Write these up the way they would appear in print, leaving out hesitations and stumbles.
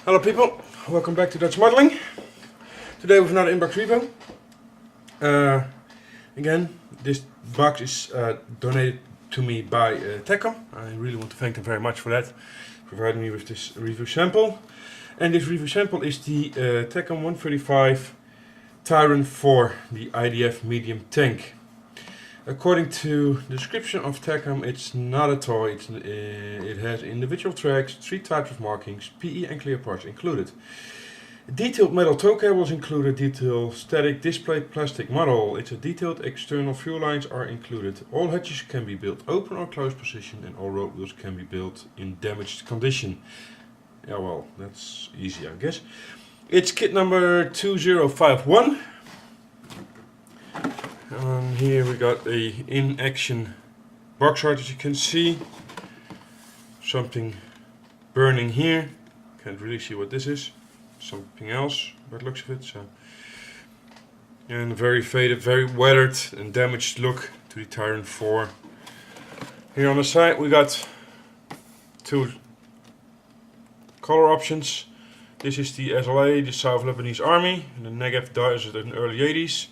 Hello people, welcome back to Dutch Modeling. Today with another inbox review. Again, this box is donated to me by Takom. I really want to thank them very much for that, providing me with this review sample. And this review sample is the Takom 135 Tiran 4, the IDF medium tank. According to the description of Takom, it's not a toy. It has individual tracks, 3 types of markings, PE and clear parts included. Detailed metal tow cables included, detailed static display plastic model. It's a detailed external fuel lines are included. All hatches can be built open or closed position and all road wheels can be built in damaged condition. Yeah, well, that's easy, I guess. It's kit number 2051. Here we got a in-action box art, as you can see. Something burning here. Can't really see what this is. Something else by the looks of it. And a very faded, very weathered and damaged look to the Tiran 4. Here on the side we got 2 color options. This is the SLA, the South Lebanese Army, in the Negev desert in the early 80s.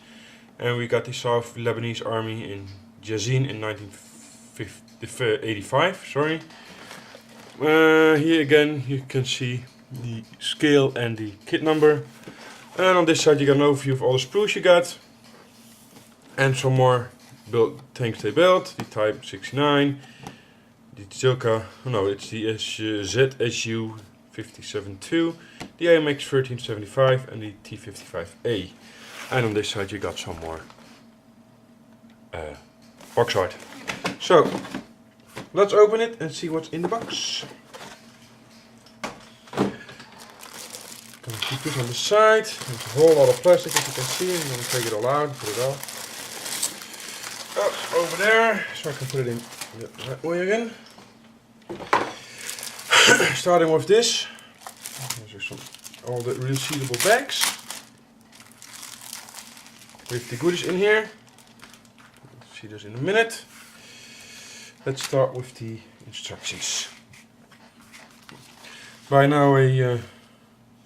And we got the South Lebanese Army in Jazin in 1985. Sorry. Here again you can see the scale and the kit number. And on this side you got an overview of all the sprues you got. And some more tanks they built. The Type 69. The Zilka, no, it's the ZSU 57-2. The AMX 1375 and the T55A. And on this side you got some more box art. So, let's open it and see what's in the box. Gonna keep this on the side. There's a whole lot of plastic, as you can see. I'm gonna take it all out and put it off. Over there, so I can put it in that way again. Starting with this. There's all the resealable bags. With the goodies in here. We'll see this in a minute. Let's start with the instructions. By now a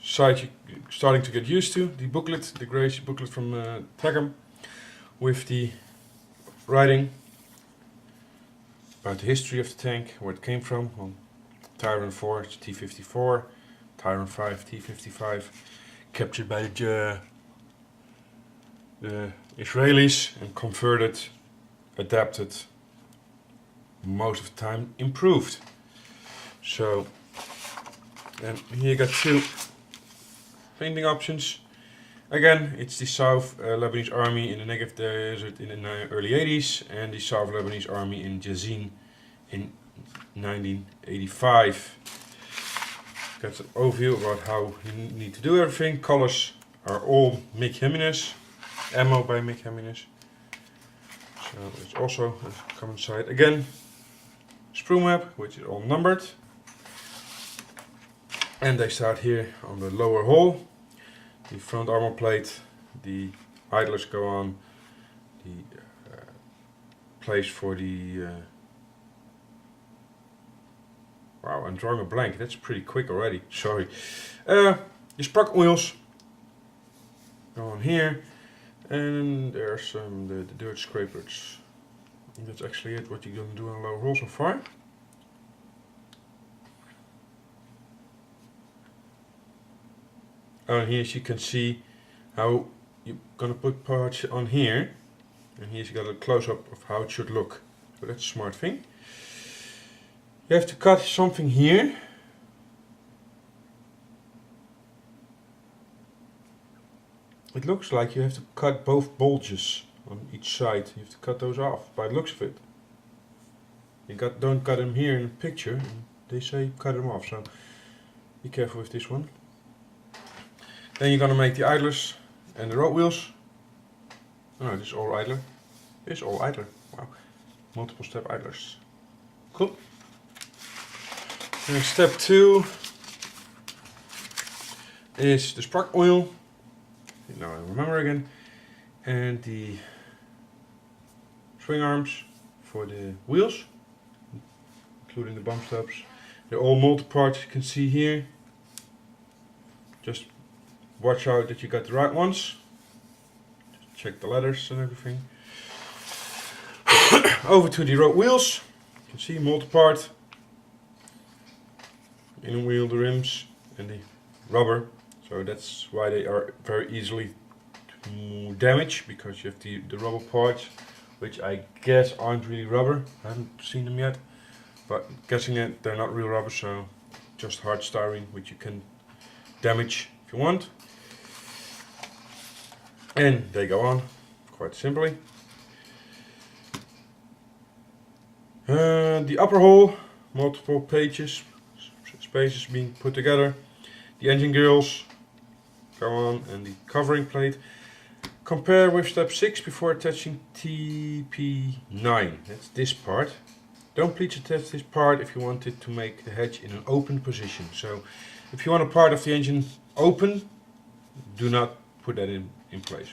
site you're starting to get used to. The booklet, the grey booklet from Takom, with the writing about the history of the tank, where it came from. On Tiran 4 it's T54, Tiran 5 T55, captured by the Israelis and converted, adapted, most of the time improved. So, and here you got 2 painting options. Again, it's the South Lebanese Army in the Negev desert in the early 80s and the South Lebanese Army in Jazin in 1985. Got an overview about how you need to do everything. Colors are all Mick Jimenez. Ammo by Mick Jimenez. So it's also a common side. Again, sprue map, which is all numbered. And they start here on the lower hull. The front armor plate, the idlers go on, the place for the... wow, I'm drawing a blank. That's pretty quick already. Sorry. The sprocket wheels go on here. And there's the dirt scrapers. And that's actually it, what you're going to do on a low roll so far. And here you can see how you're going to put parts on here. And here's you got a close-up of how it should look. So that's a smart thing. You have to cut something here. It looks like you have to cut both bulges on each side. You have to cut those off by the looks of it. You don't cut them here in the picture. They say cut them off, so be careful with this one. Then you're gonna make the idlers and the road wheels. Oh, this is all idler. This is all idler. Wow. Multiple step idlers. Cool. And step 2 is the sprocket wheel. Now I remember again, and the swing arms for the wheels, including the bump stops. They're all multi-parts, you can see here. Just watch out that you got the right ones. Just check the letters and everything. Over to the road wheels. You can see multi-part. Inner wheel, the rims, and the rubber. So that's why they are very easily damaged, because you have the rubber parts, which I guess aren't really rubber. I haven't seen them yet, but guessing it, they're not real rubber, so just hard styrene, which you can damage if you want. And they go on quite simply. The upper hull, multiple pages, spaces being put together. The engine grills go on, and the covering plate. Compare with step 6 before attaching TP9. That's this part. Don't please attach this part if you want it to make the hatch in an open position. So if you want a part of the engine open, do not put that in place.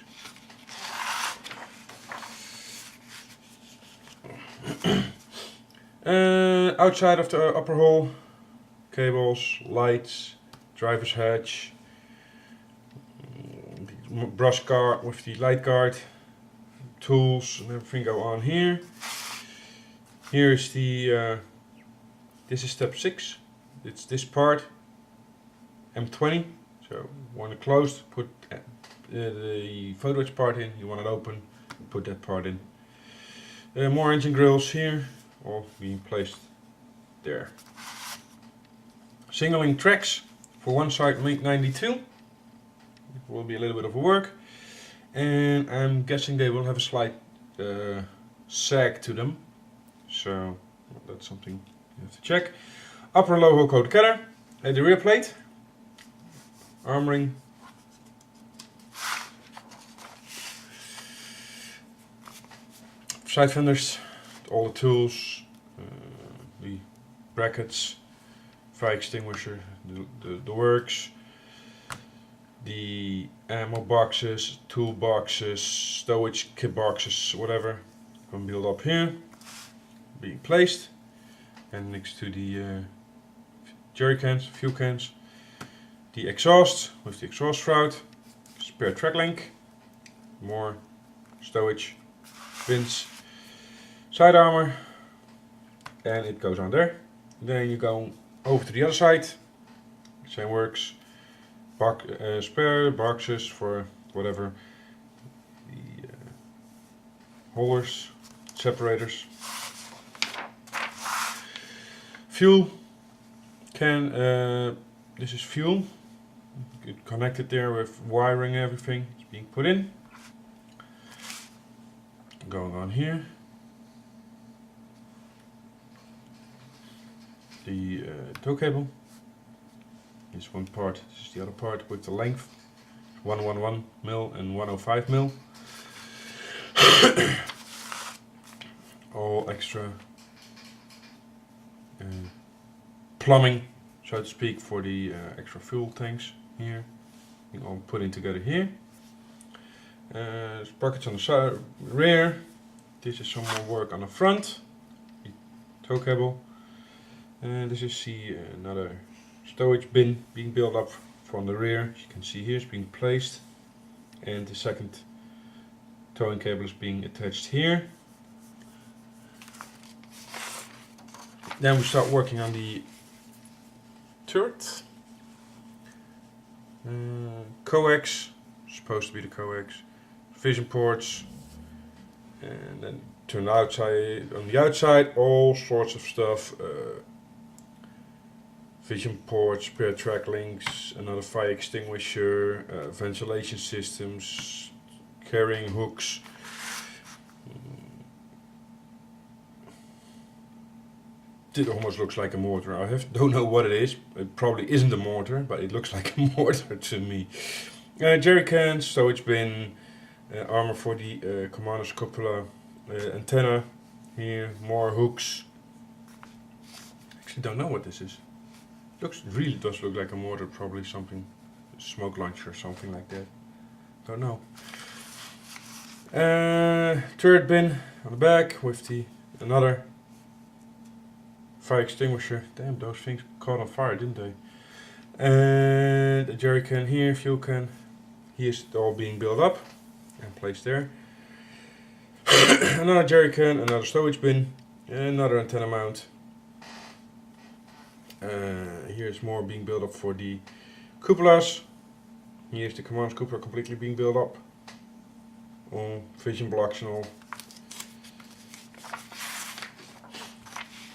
Outside of the upper hull, cables, lights, driver's hatch, brush guard with the light guard, tools and everything go on here. Here is the, this is step 6, it's this part, M20, so want it closed, put the photo etch part in, you want it open, put that part in. More engine grills here, all being placed there. Signaling tracks for one side link 92. It will be a little bit of a work, and I'm guessing they will have a slight sag to them, so that's something you have to check. Upper and low hull coat together, the rear plate, armoring, side fenders, all the tools, the brackets, fire extinguisher, the works, the ammo boxes, tool boxes, stowage kit boxes, whatever, can build up here, being placed, and next to the jerry cans, fuel cans, the exhaust with the exhaust shroud, spare track link, more stowage bins, side armor, and it goes on there. Then you go over to the other side, same works, spare boxes for whatever, the holders, separators, fuel can, this is fuel, you connect it there with wiring, everything is being put in, going on here. The tow cable, this one part, this is the other part with the length, 111 mil and 105 mil. All extra plumbing, so to speak, for the extra fuel tanks here, all put in together here. Sprockets on the side, rear, this is some more work on the front, the tow cable. And this is another stowage bin being built up from the rear. As you can see here, it's being placed, and the second towing cable is being attached here. Then we start working on the turret. Coax, supposed to be the coax, vision ports, and then turn outside. On the outside, all sorts of stuff. Vision ports, spare track links, another fire extinguisher, ventilation systems, carrying hooks. It almost looks like a mortar. Don't know what it is. It probably isn't a mortar, but it looks like a mortar to me. Jerry cans, stowage bin, armor for the commander's cupola, antenna here, more hooks. Actually, don't know what this is. Really does look like a mortar, probably something, smoke launcher or something like that. Don't know. Turret bin on the back with another fire extinguisher. Damn, those things caught on fire, didn't they? And a jerry can here, fuel can. Here's it all being built up and placed there. Another jerry can, another storage bin, another antenna mount. Here's more being built up for the cupolas. Here's the command cupola completely being built up. All vision blocks and all.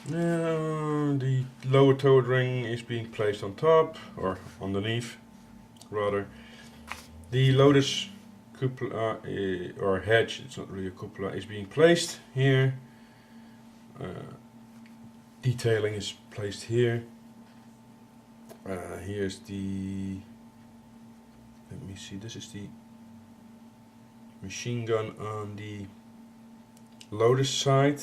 Now the lower towed ring is being placed on top, or underneath, rather. The Lotus cupola, or hedge, it's not really a cupola, is being placed here. Detailing is placed here. Here's the, let me see, this is the machine gun on the Lotus side.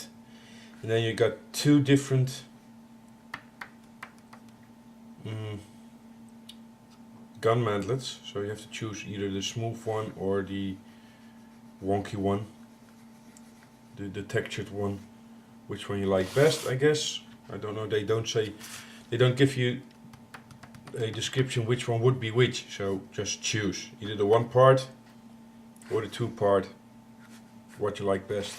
And then you got two different gun mantlets, so you have to choose either the smooth one or the wonky one, the textured one, which one you like best, I guess. I don't know, they don't give you a description which one would be which, so just choose either the one part or the two part, what you like best.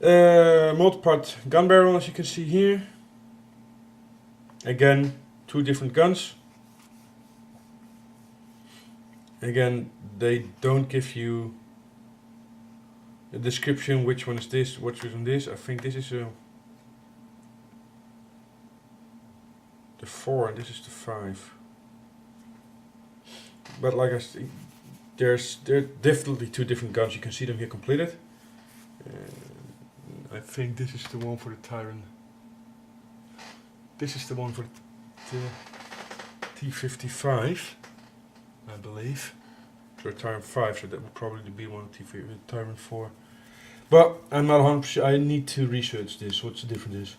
Multi-part gun barrel, as you can see here. Again, two different guns. Again, they don't give you a description which one is this, which one is this. I think this is the 4 and this is the 5. But like I said, there are definitely two different guns. You can see them here completed. I think this is the one for the Tiran. This is the one for the T55, I believe. So Tiran 5, so that would probably be one of the Tiran 4. But I'm not 100%. I need to research this. What's the difference is?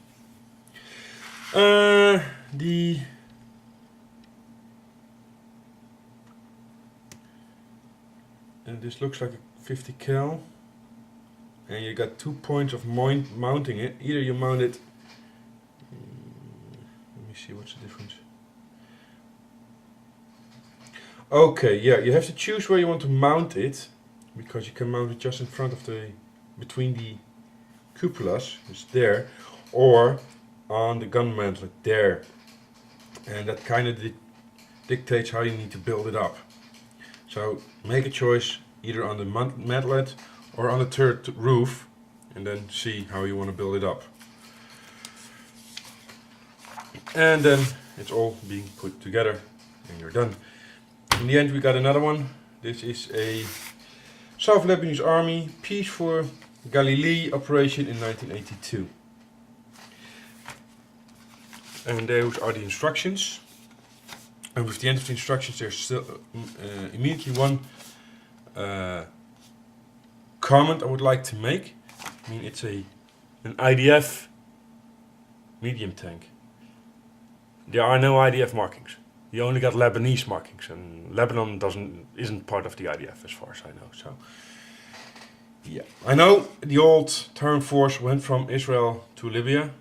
And this looks like a 50 cal. And you got 2 points of mounting it. Either you mount it. Let me see what's the difference. Okay, yeah, you have to choose where you want to mount it, because you can mount it just in front of between the cupolas, it's there, or on the gun mantlet there. And that kind of dictates how you need to build it up. So make a choice either on the mantlet or on the turret roof, and then see how you want to build it up. And then it's all being put together and you're done. In the end we got another one. This is a South Lebanese Army Peace for Galilee operation in 1982. And those are the instructions. And with the end of the instructions there's still immediately one comment I would like to make. I mean, it's an IDF medium tank. There are no IDF markings. You only got Lebanese markings, and Lebanon isn't part of the IDF as far as I know. So, yeah, I know the old Terran force went from Israel to Libya,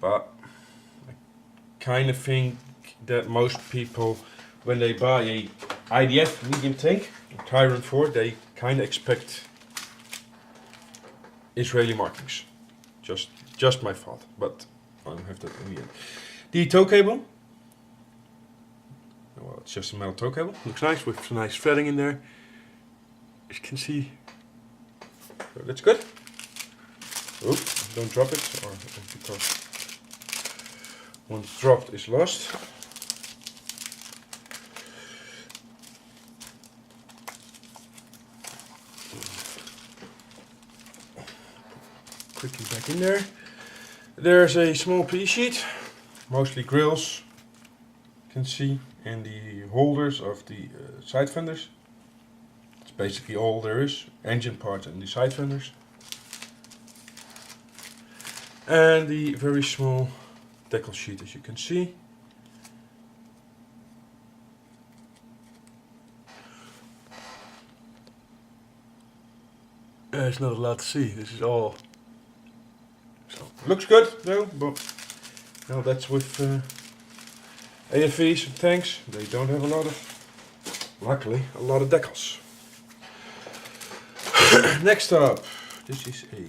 but I kind of think that most people, when they buy a IDF medium tank, Tiran 4, they kind of expect Israeli markings. Just my fault, but I don't have that in the end. The tow cable. Well, it's just a metal tow cable. Looks nice with some nice threading in there. As you can see. So that's good. Oop, don't drop it, or because once dropped is lost. Quickly back in there. There's a small piece sheet, mostly grills, you can see, and the holders of the side fenders. It's basically all there is, engine parts and the side fenders. And the very small decal sheet, as you can see. It's not allowed to see, this is all. So, looks good though, but now that's with AFVs and tanks, they don't have a lot of, luckily, a lot of decals. Next up, this is a,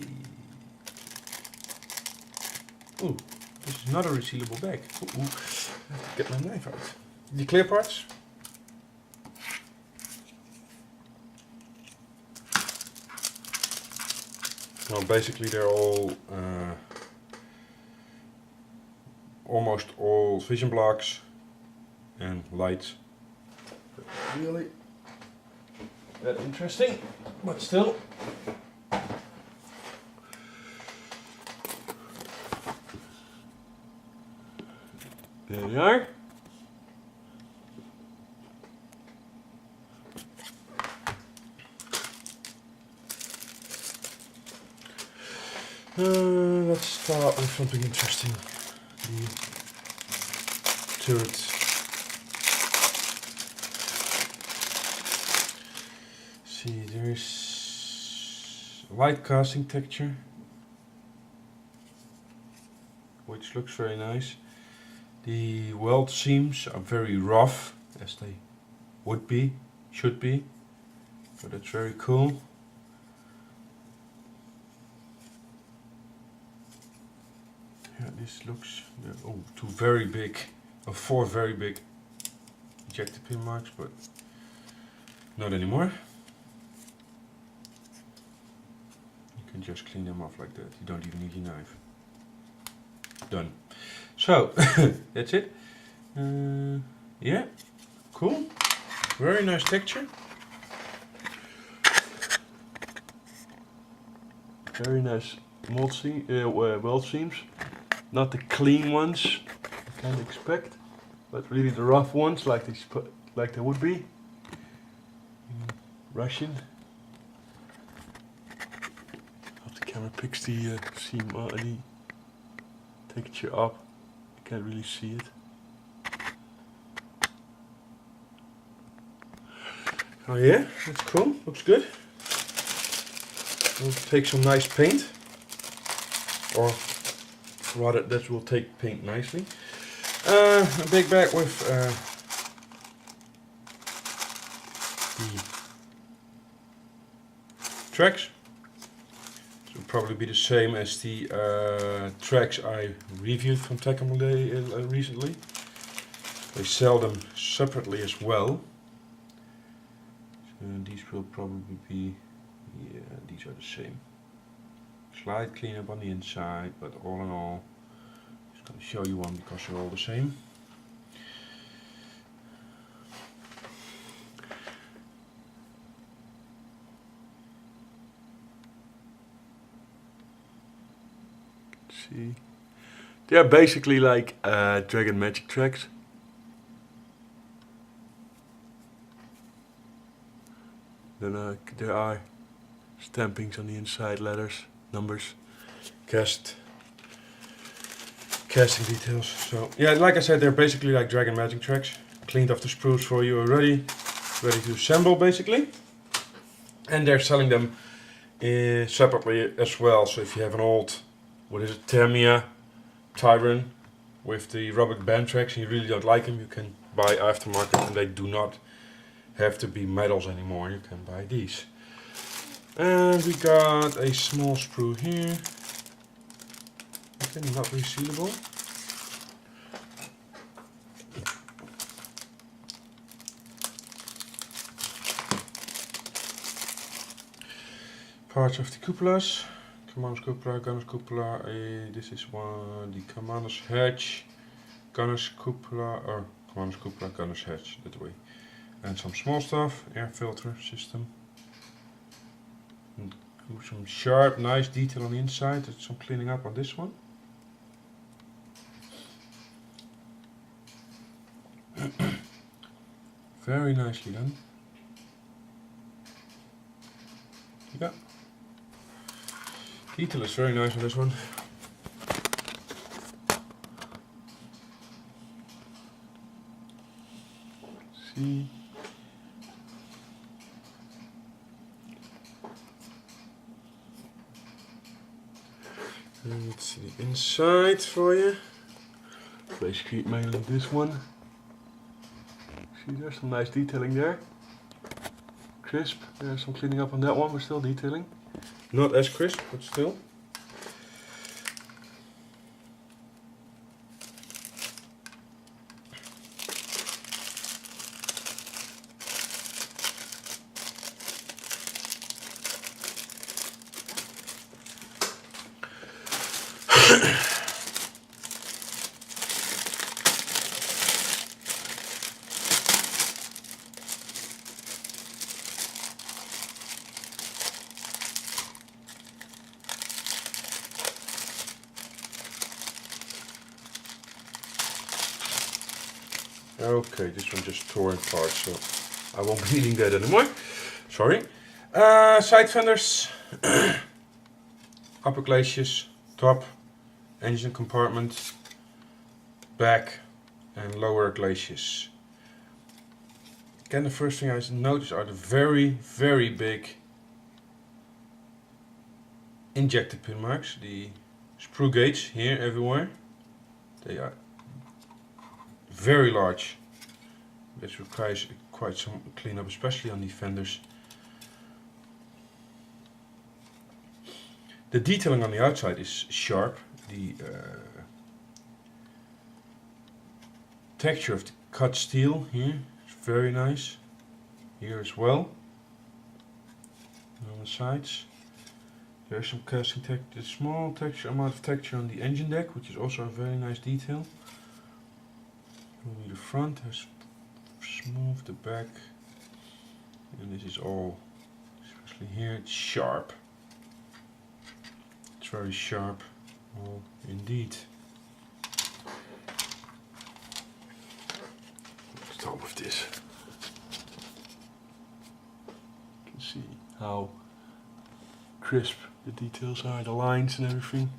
ooh, this is not a resealable bag. Ooh, I have to get my knife out. The clear parts. Well, basically they're all, almost all vision blocks and lights. Really that interesting, but still. There they are. Let's start with something interesting. The turret. See, there's light casting texture, which looks very nice. The weld seams are very rough, as they would be, should be, but that's very cool. Yeah, this looks, oh, two very big, or four very big ejector pin marks, but not anymore. You can just clean them off like that, you don't even need your knife. Done. So, that's it. Yeah, cool. Very nice texture. Very nice weld seams. Not the clean ones you can expect, but really the rough ones, like they would be in Russian. Hope the camera picks the seam the texture up. You can't really see it. Oh yeah, that's cool. Looks good. We'll take some nice paint, or rather, that will take paint nicely. A big bag with the tracks. This will probably be the same as the tracks I reviewed from Takom recently. They sell them separately as well. So these will probably be, yeah, these are the same. Slight cleanup on the inside, but all in all, just going to show you one because they're all the same. See, they are basically like Dragon Magic tracks. Then there are stampings on the inside, letters, numbers, casting details. So yeah, like I said, they're basically like Dragon Magic tracks. Cleaned off the sprues for you already, ready to assemble basically. And they're selling them separately as well. So if you have an old, what is it, Tamiya Tiran with the rubber band tracks and you really don't like them, you can buy aftermarket, and they do not have to be metals anymore. You can buy these. And we got a small sprue here. Okay, not resealable. Parts of the cupolas. Commander's cupola, gunner's cupola. This is one, the commander's hatch, gunner's cupola, or commander's cupola, gunner's hatch, that way. And some small stuff, air filter system. And some sharp, nice detail on the inside. There's some cleaning up on this one. Very nicely done. Yeah. Detail is very nice on this one. See. And let's see the inside for you. Basically mainly this one. See, there's some nice detailing there. Crisp. There's some cleaning up on that one, but still detailing. Not as crisp, but still. Okay, this one just tore apart, so I won't be needing that anymore. Sorry. Side fenders, upper glacis, top, engine compartment, back, and lower glacis. Again, the first thing I notice are the very big injector pin marks, the screw gates here everywhere. They are very large. This requires quite some cleanup, especially on the fenders. The detailing on the outside is sharp. The texture of the cut steel here is very nice. Here as well. And on the sides. There's some casting texture, small texture amount of texture on the engine deck, which is also a very nice detail. Only the front has smooth, the back, and this is all, especially here, it's sharp. It's very sharp, oh indeed. Let's start with this. You can see how crisp the details are, the lines and everything.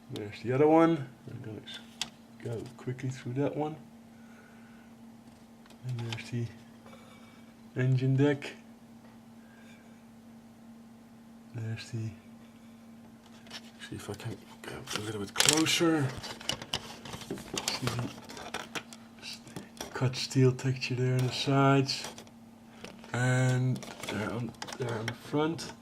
There's the other one. I'm going to go quickly through that one. And there's the engine deck. There's the, see if I can go a little bit closer. See the cut steel texture there on the sides. And there on the front.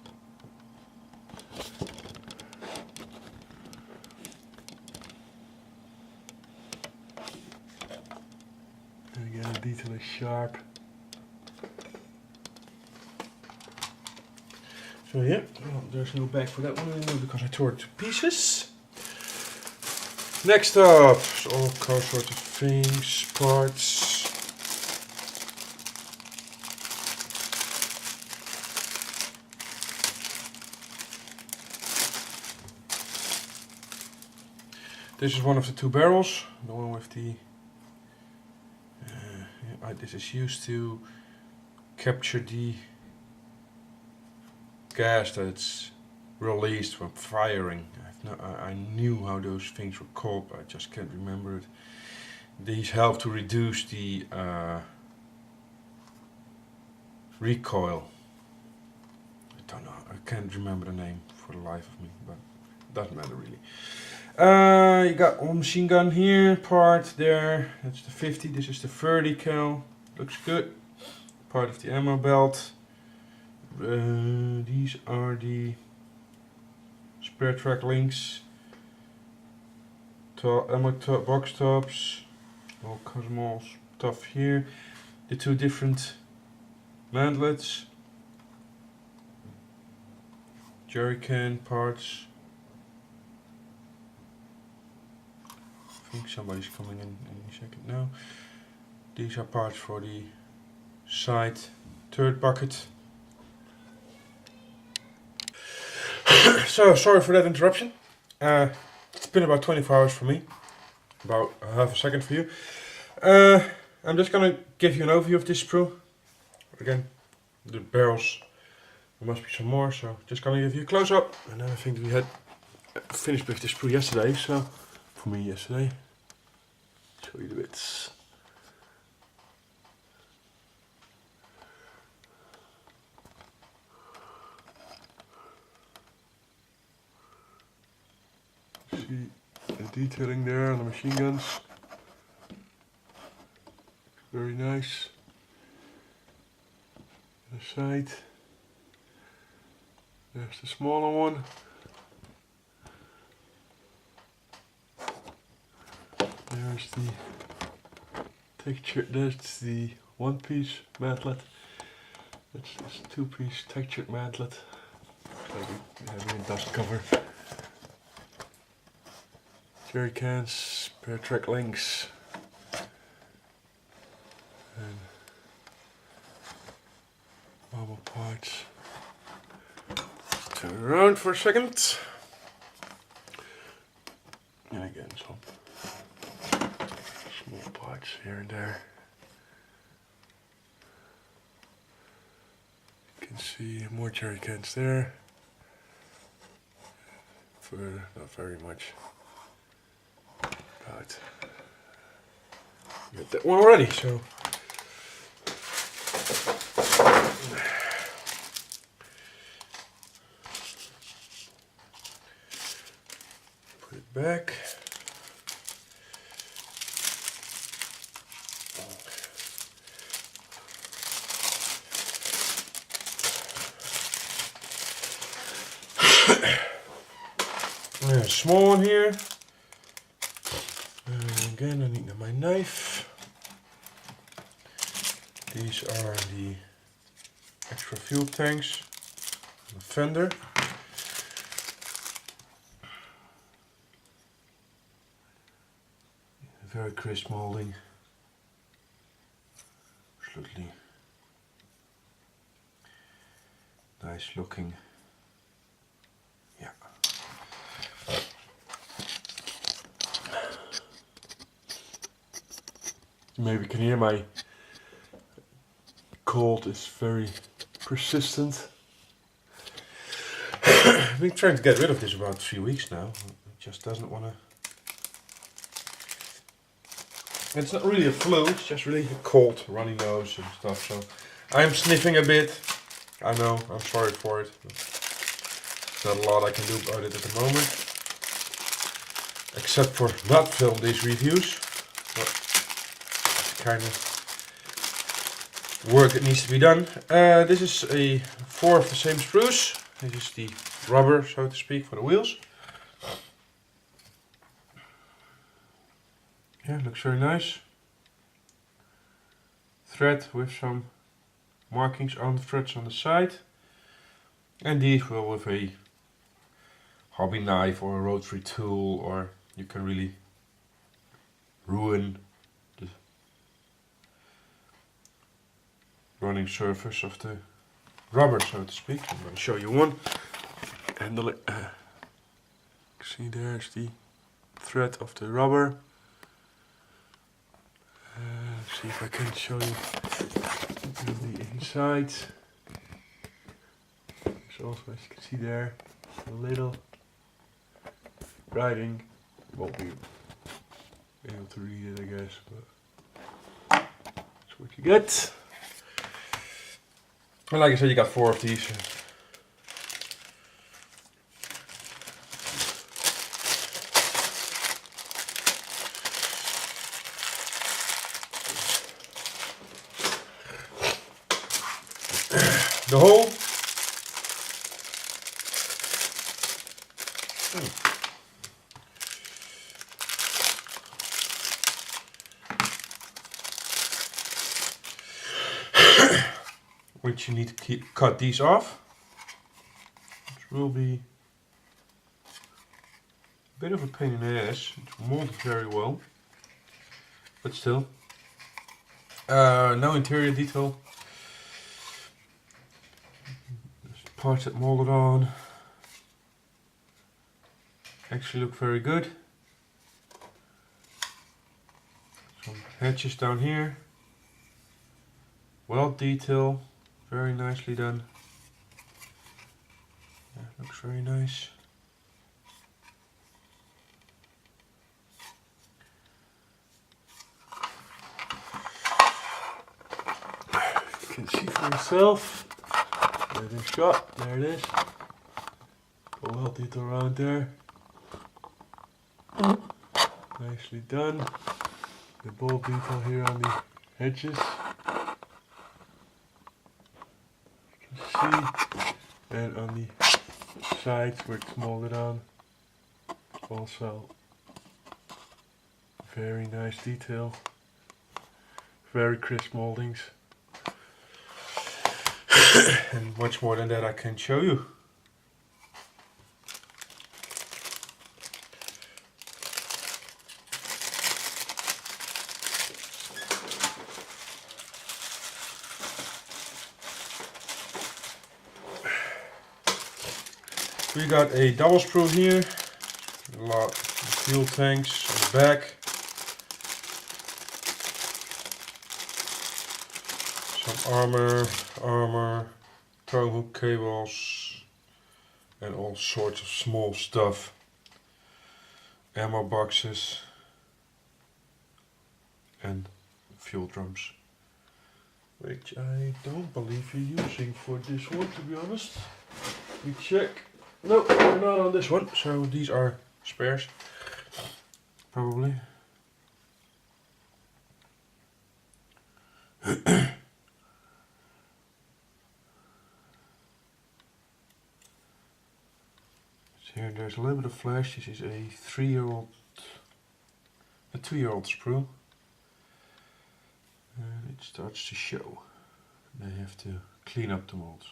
And again, the detail is sharp. So yeah, well, there's no bag for that one anymore because I tore it to pieces. Next up, all sorts of things, parts. This is one of the two barrels, the one with the this is used to capture the gas that's released from firing. I knew how those things were called, but I just can't remember it. These help to reduce the recoil. I don't know, I can't remember the name for the life of me, but it doesn't matter really. You got one machine gun here, part there, that's the 50, this is the 30 cal, looks good. Part of the ammo belt. These are the spare track links, ammo box tops, all cosmos stuff here. The two different mantlets, jerry can parts. I think somebody's coming in any second now. These are parts for the side turret bucket. So sorry for that interruption. It's been about 24 hours for me, about a half a second for you. I'm just gonna give you an overview of this sprue. Again, the barrels, there must be some more, so just gonna give you a close up. And then I think we had finished with this sprue yesterday, so for me yesterday. Show you the bits. See, detailing there on the machine guns. Very nice. The side. There's the smaller one. There's the texture. That's the one-piece mantlet. That's this two-piece textured mantlet. Like a dust cover. Jerry cans, pair of track links, and marble parts. Turn around for a second. And again some small parts here and there. You can see more jerry cans there. Further, not very much. But got that one already, so put it back. There's a small one here. Again, I need my knife. These are the extra fuel tanks, the fender. Very crisp molding. Absolutely nice looking. Yeah. Maybe you can hear my cold is very persistent. I've been trying to get rid of this about 3 weeks now. It just doesn't want to. It's not really a flu, it's just really a cold, runny nose and stuff. So I'm sniffing a bit. I know, I'm sorry for it. Not a lot I can do about it at the moment. Except for not film these reviews. But it's kind of work that needs to be done. This is 4 of the same screws. This is the rubber, so to speak, for the wheels. Yeah, looks very nice. Thread with some markings on the threads on the side. And these will with a hobby knife or a rotary tool, or you can really ruin the running surface of the rubber, so to speak. I'm going to show you one. Handle it. See, there's the thread of the rubber. Let's see if I can show you the inside. There's also, as you can see there, a little writing. Won't be able to read it, I guess, but that's what you get. And like I said, you got 4 of these. The hole. Which you need to cut these off. Which will be a bit of a pain in the ass. It's molded very well, but still. No interior detail. Parts that molded on actually look very good. Some hatches down here. Well detail, very nicely done. Yeah, looks very nice. You can see for yourself. There it is shot, there it is. Got well detail around there. Nicely done. The ball detail here on the edges. You can see. And on the sides where it's molded on. Also very nice detail. Very crisp moldings. And much more than that I can show you. We got a double sprue here, a lot of fuel tanks on the back, some armor, tow hook cables, and all sorts of small stuff, ammo boxes, and fuel drums, which I don't believe you're using for this one, to be honest. We check. No, we're not on this one, so these are spares, probably. Here there's a little bit of flash. This is a 2-year-old sprue, and it starts to show. They have to clean up the molds.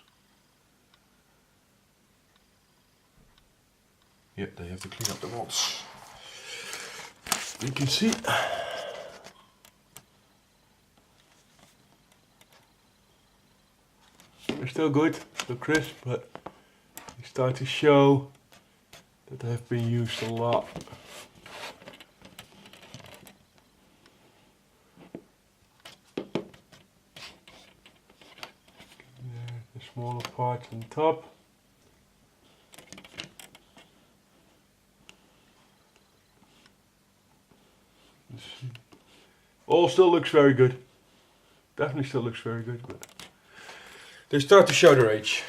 Yeah, they have to clean up the molds. You can see. They're still good, still crisp, but they start to show that they have been used a lot. There, the smaller parts on top. All still looks very good. Definitely still looks very good, but they start to show their age.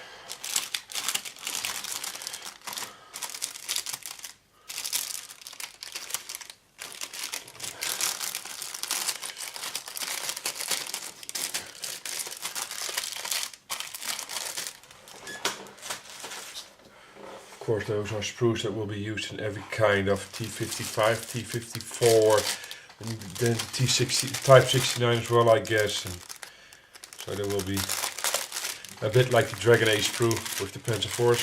Of course, those are sprues that will be used in every kind of T55, T54, and then T60, Type 69 as well, I guess. And so there will be a bit like the Dragon A sprue with the Panzerforce.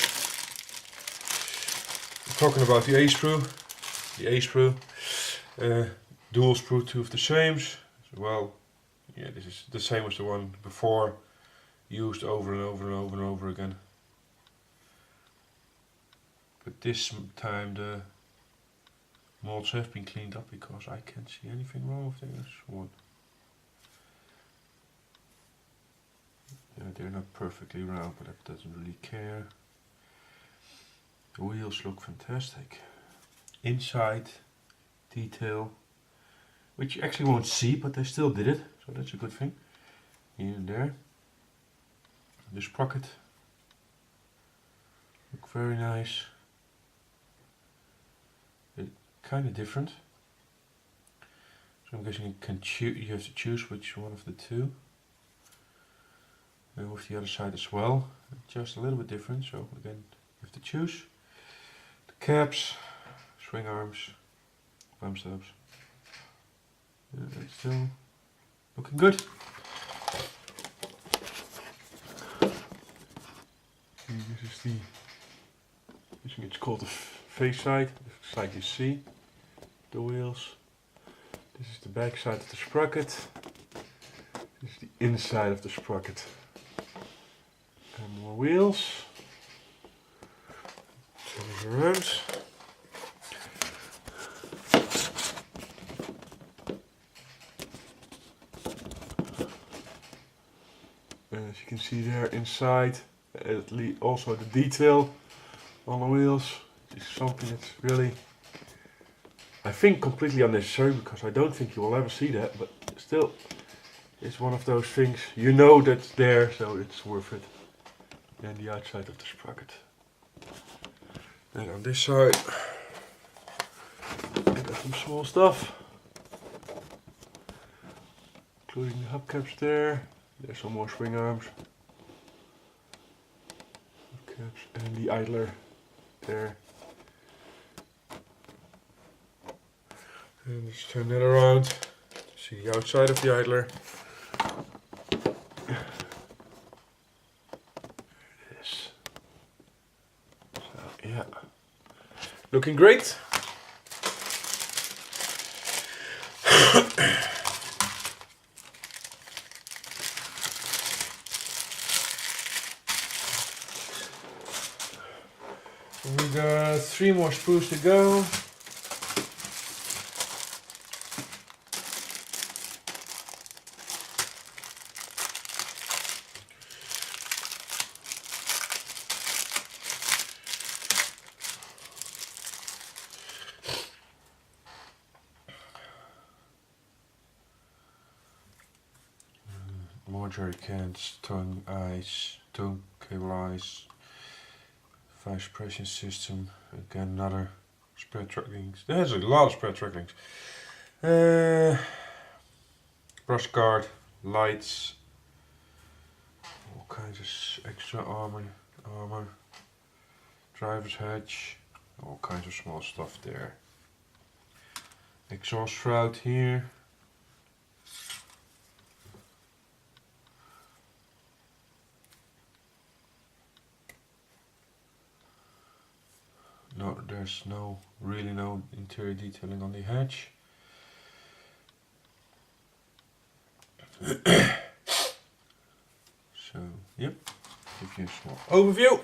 Talking about the A sprue, dual sprue, two of the same. Well, yeah, this is the same as the one before, used over and over and over and over again. But this time the molds have been cleaned up because I can't see anything wrong with this one. Yeah, they're not perfectly round, but that doesn't really care. The wheels look fantastic. Inside detail, which you actually won't see, but they still did it, so that's a good thing. Here and there. The sprocket look very nice. Kind of different. So I'm guessing you can choose. You have to choose which one of the two. And with the other side as well, just a little bit different. So again, you have to choose. The caps, swing arms, bump stopes. It's still looking good. This is the. I think it's called the face side. The side you see. The wheels. This is the back side of the sprocket. This is the inside of the sprocket. And more wheels. Turn it around. And as you can see there inside, also the detail on the wheels. This is something that's really, I think, completely unnecessary, because I don't think you will ever see that, but still, it's one of those things, you know that's there, so it's worth it. And the outside of the sprocket. And on this side, we got Some small stuff, including the hubcaps there. There's some more swing arms, hubcaps, and the idler there. And let's turn that around to see the outside of the idler. There it is. So, yeah, looking great. We got 3 more sprues to go. More jerry cans, tongue eyes, tongue cable eyes, 5 suppression system, again another spread track links. There's a lot of spread track links. Brush guard, lights, all kinds of extra armor, driver's hatch, all kinds of small stuff there. Exhaust shroud here. No, there's really no interior detailing on the hatch. So, yep, give you a small overview.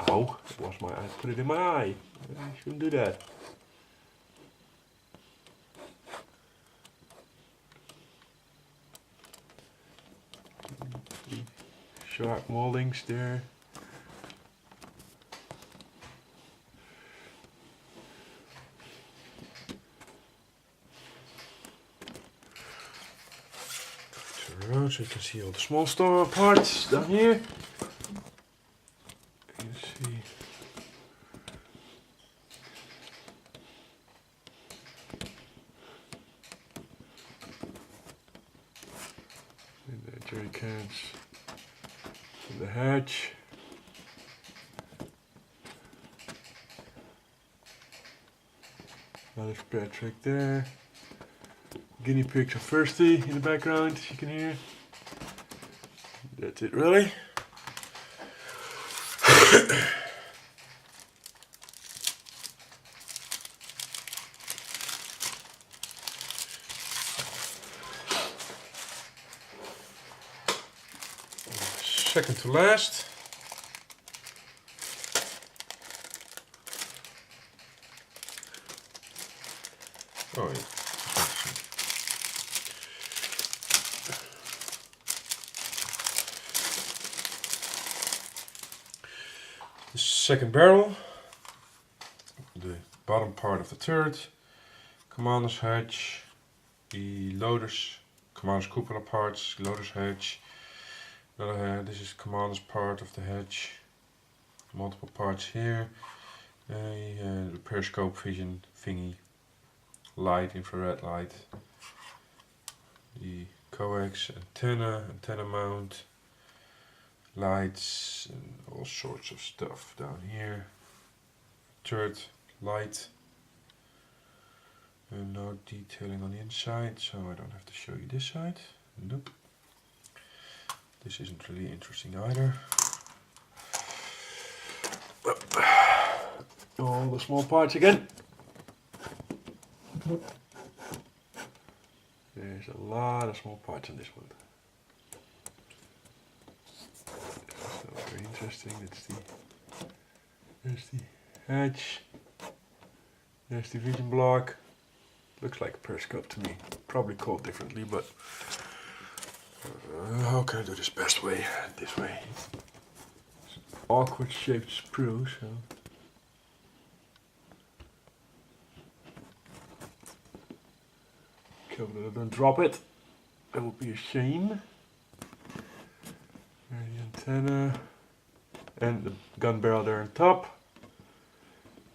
Oh, it was my eye. Put it in my eye. I shouldn't do that. Sharp moldings there. Around so you can see all the small store parts down here. You can see and the jerry cans and the hatch. Another spread track there. Guinea pigs are thirsty in the background, as you can hear. That's it, really. Second to last. Oh, yeah. The second barrel, the bottom part of the turret, commander's hatch, the loaders, commander's cupola parts, loaders hatch. This is commander's part of the hatch. Multiple parts here. The periscope vision thingy, light, infrared light. The coax antenna mount. Lights and all sorts of stuff down here. Turret light, and no detailing on the inside, so I don't have to show you this side. Nope. This isn't really interesting either. All the small parts again. There's a lot of small parts on this one. Very interesting. There's the hatch. There's the vision block. Looks like a periscope to me. Probably called differently, but how can I do this best way? This way. It's an awkward shaped sprue, so. Hope that I don't drop it. That would be a shame. There's the antenna and the gun barrel there on top.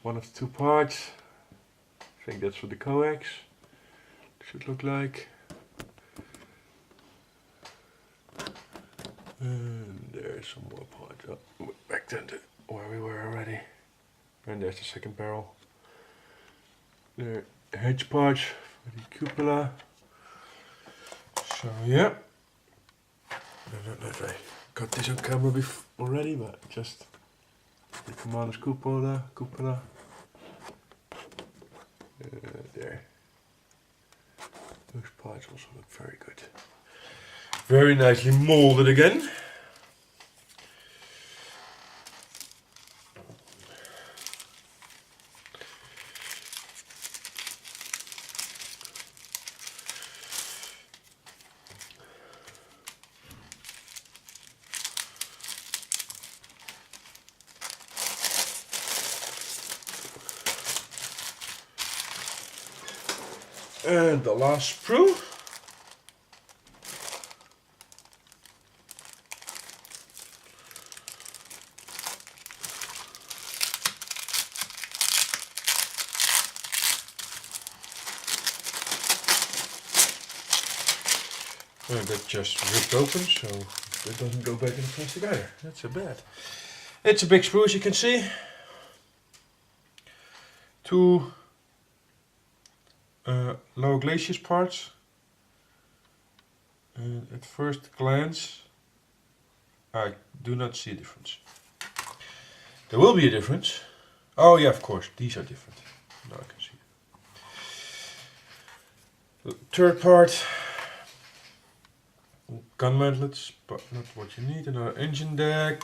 one of the two parts. I think that's what the coax should look like. And there's some more parts. Oh, back then to where we were already. And there's the second barrel. The hedge parts for the cupola. So yeah. I don't know if I got this on camera already, but just the commander's cupola. There. Those parts also look very good. Very nicely molded again. And the last sprue. And that just ripped open, so it doesn't go back in the plastic either. That's so bad. It's a big sprue, as you can see. Two low glacis parts. And at first glance, I do not see a difference. There will be a difference. Oh yeah, of course, these are different. Now I can see. The third part. Gun mantlets, but not what you need. Another engine deck,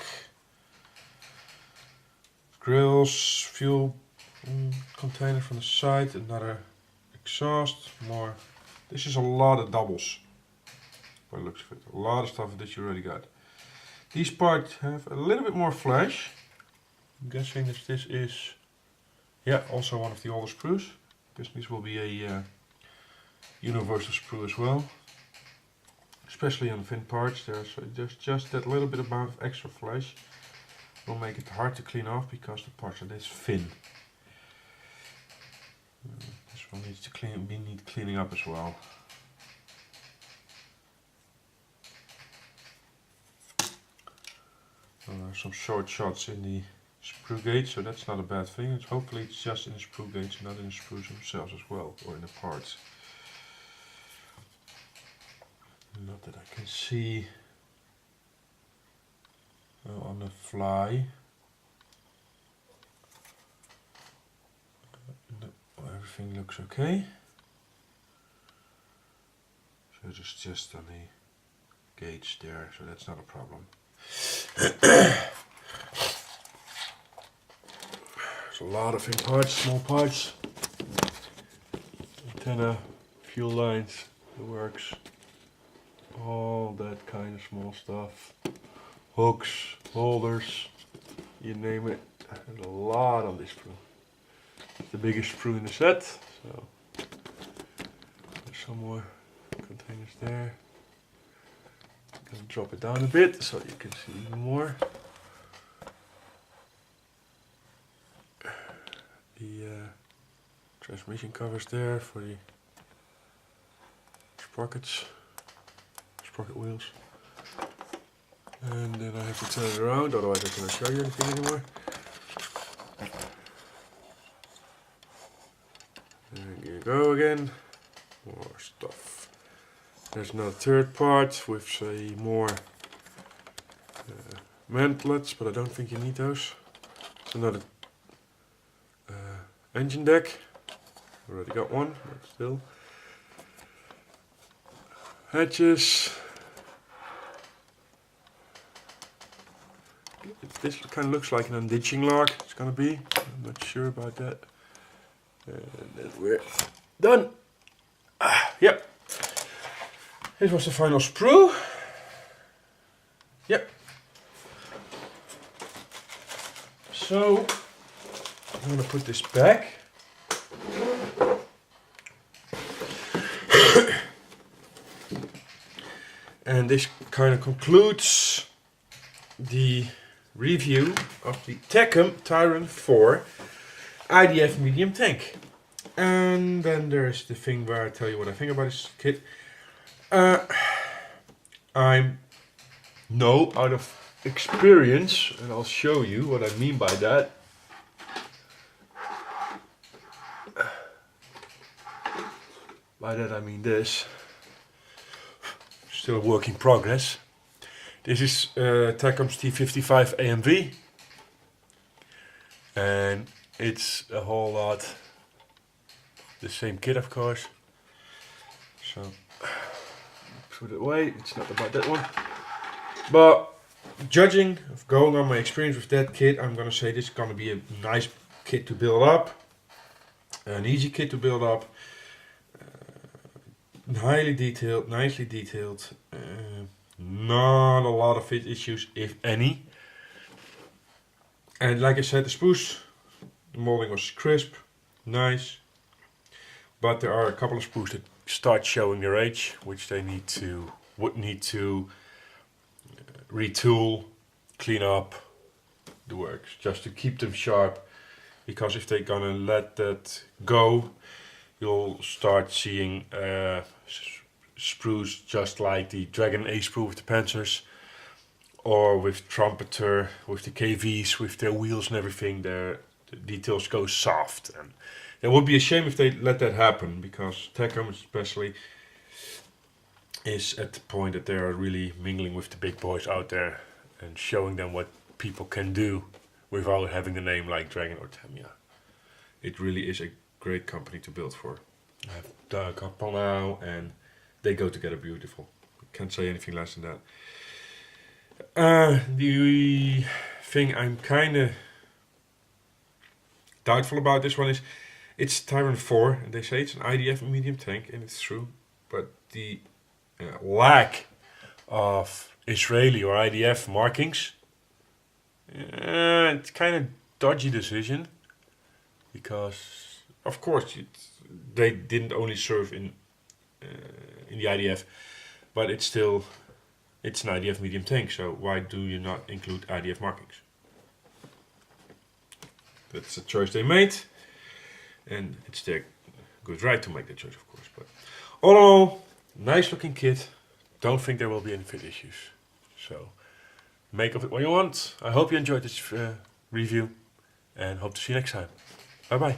grills, fuel container from the side, another exhaust, more. This is a lot of doubles. By the looks of it, a lot of stuff that you already got. These parts have a little bit more flash. I'm guessing that this is, yeah, also one of the older sprues. I guess this will be a universal sprue as well. Especially on the thin parts, there's just that little bit amount of extra flash will make it hard to clean off because the parts are this thin. This one needs to need cleaning up as well. Some short shots in the sprue gauge, so that's not a bad thing. Hopefully it's just in the sprue gauge, not in the sprues themselves as well, or in the parts. Not that I can see on the fly. No, everything looks okay. So it's just on the gauge there, so that's not a problem. There's a lot of thin parts, small parts. Antenna, fuel lines, the works. All that kind of small stuff. Hooks, holders, you name it. There's a lot on this sprue. It's the biggest sprue in the set, so there's some more containers there. I'm gonna drop it down a bit so you can see even more. The transmission covers there for the sprockets. Sprocket wheels. And then I have to turn it around, otherwise I cannot show you anything anymore. And here you go again. More stuff. There's another third part with say more mantlets, but I don't think you need those. It's another engine deck. Already got one, but still. Hatches. This kind of looks like an unditching lock. It's gonna be. I'm not sure about that. And then we're done. Yep. This was the final sprue. Yep. So I'm gonna put this back. And this kind of concludes the review of the Takom Tiran 4 IDF medium tank. And then there's the thing where I tell you what I think about this kit. I know out of experience, and I'll show you what I mean by that. By that I mean this. Still a work in progress. This is Takom's T55 AMV. And it's a whole lot the same kit, of course. So put it away, it's not about that one. But judging of going on my experience with that kit, I'm gonna say this is gonna be a nice kit to build up. An easy kit to build up. Highly detailed, nicely detailed. Not a lot of fit issues, if any. And like I said, the spruce, the molding was crisp, nice. But there are a couple of sprues that start showing their age, which they would need to retool, clean up the works, just to keep them sharp. Because if they're gonna let that go, you'll start seeing sprues just like the Dragon A sprue with the Panzers, or with Trumpeter, with the KVs, with their wheels and everything. The details go soft, and it would be a shame if they let that happen, because Takom especially is at the point that they are really mingling with the big boys out there and showing them what people can do without having a name like Dragon or Tamiya. It really is a great company to build for. I have done a couple now and they go together beautiful. Can't say anything less than that. The thing I'm kind of doubtful about this one is it's Tyran 4 and they say it's an IDF medium tank, and it's true, but the lack of Israeli or IDF markings, it's kind of dodgy decision, because of course they didn't only serve in the IDF, but it's an IDF medium tank, so why do you not include IDF markings? That's a choice they made, and it's their good right to make that choice, of course. But all in all, nice looking kit. Don't think there will be any fit issues. So make of it what you want. I hope you enjoyed this review, and hope to see you next time. Bye bye.